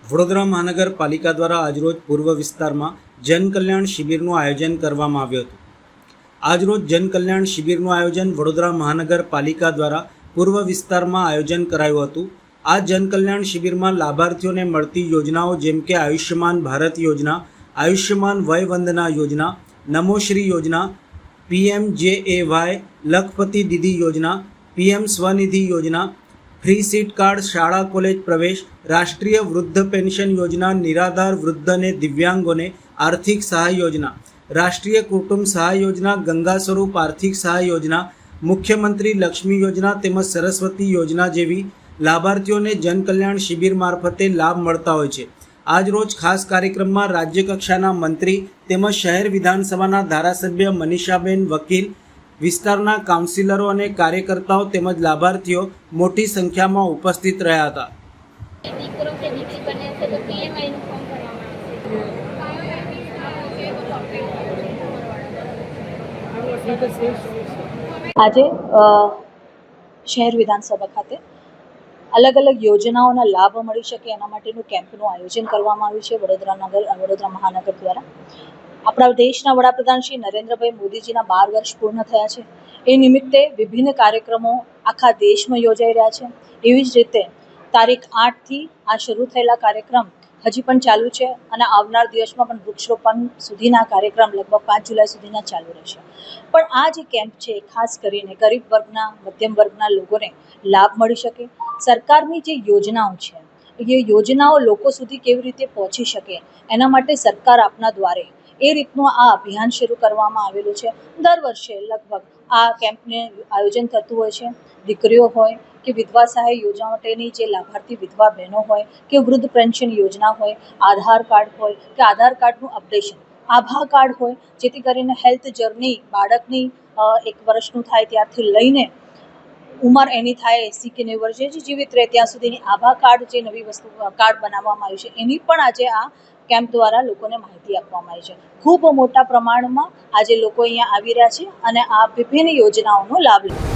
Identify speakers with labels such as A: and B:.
A: વડોદરા મહાનગરપાલિકા દ્વારા આજરોજ પૂર્વ વિસ્તારમાં જનકલ્યાણ શિબિરનું આયોજન કરવામાં આવ્યું હતું. આજરોજ જનકલ્યાણ શિબિરનું આયોજન વડોદરા મહાનગરપાલિકા દ્વારા પૂર્વ વિસ્તારમાં આયોજન કરાયું હતું. આ જનકલ્યાણ શિબિરમાં લાભાર્થીઓને મળતી યોજનાઓ જેમ કે આયુષ્યમાન ભારત યોજના, આયુષ્યમાન વય વંદના યોજના, નમોશ્રી યોજના, PMJAY, લખપતિ દીદી યોજના, PM સ્વનિધિ યોજના, ફ્રી સીટ કાર્ડ, શાળા કોલેજ પ્રવેશ, રાષ્ટ્રીય વૃદ્ધ પેન્શન યોજના, નિરાધાર વૃદ્ધ અને દિવ્યાંગોને આર્થિક સહાય યોજના, રાષ્ટ્રીય કુટુંબ સહાય યોજના, ગંગા સ્વરૂપ આર્થિક સહાય યોજના, મુખ્યમંત્રી લક્ષ્મી યોજના તેમજ સરસ્વતી યોજના જેવી લાભાર્થીઓને જનકલ્યાણ શિબિર મારફતે લાભ મળતા હોય છે. આજરોજ ખાસ કાર્યક્રમમાં રાજ્યકક્ષાના મંત્રી તેમજ શહેર વિધાનસભાના ધારાસભ્ય મનીષાબેન વકીલ, વિસ્તારના કાઉન્સિલરો અને કાર્યકર્તાઓ તેમજ લાભાર્થીઓ મોટી સંખ્યામાં ઉપસ્થિત રહ્યા હતા.
B: આજે શહેર વિધાનસભા ખાતે અલગ અલગ યોજનાઓના લાભ મળી શકે એના માટેનું કેમ્પનું આયોજન કરવામાં આવ્યું છે વડોદરા મહાનગર દ્વારા. આપણા દેશના વડાપ્રધાન શ્રી નરેન્દ્રભાઈ મોદીજીના 12 વર્ષ પૂર્ણ થયા છે. એ નિમિત્તે વિભિન્ન કાર્યક્રમો આખા દેશમાં યોજાઈ રહ્યા છે. એવી જ રીતે તારીખ 8થી આ શરૂ થયેલા કાર્યક્રમ હજી પણ ચાલુ છે અને આવનાર દિવસમાં પણ વૃક્ષરોપણ સુધીના કાર્યક્રમ લગભગ 5 જુલાઈ સુધીના ચાલુ રહેશે. પણ આ જે કેમ્પ છે ખાસ કરીને ગરીબ વર્ગના, મધ્યમ વર્ગના લોકોને લાભ મળી શકે, સરકારની જે યોજનાઓ છે એ યોજનાઓ લોકો સુધી કેવી રીતે પહોંચી શકે એના માટે સરકાર આપના દ્વારે એ રીતનું આ અભિયાન શરૂ કરવામાં આવેલું છે. દર વર્ષે લગભગ આ કેમ્પને આયોજન થતું હોય છે. દીકરીઓ હોય કે વિધવા સહાય યોજના માટેની જે લાભાર્થી વિધવા બહેનો હોય કે વૃદ્ધ પેન્શન યોજના હોય, આધાર કાર્ડ હોય કે આધાર કાર્ડનું અપડેશન, આભા કાર્ડ હોય, જેથી કરીને હેલ્થ જર્ની બાળકની 1 વર્ષનું થાય ત્યારથી લઈને ઉંમર એની થાય 80 કે 90 વર્ષ જે જીવિત રહે ત્યાં સુધીની આભા કાર્ડ જે નવી વસ્તુ કાર્ડ બનાવવામાં આવ્યું છે એની પણ આજે આ કેમ્પ દ્વારા લોકોને માહિતી આપવામાં આવી છે. ખૂબ મોટા પ્રમાણમાં આજે લોકો અહીંયા આવી રહ્યા છે અને આ વિભિન્ન યોજનાઓનો લાભ લે છે.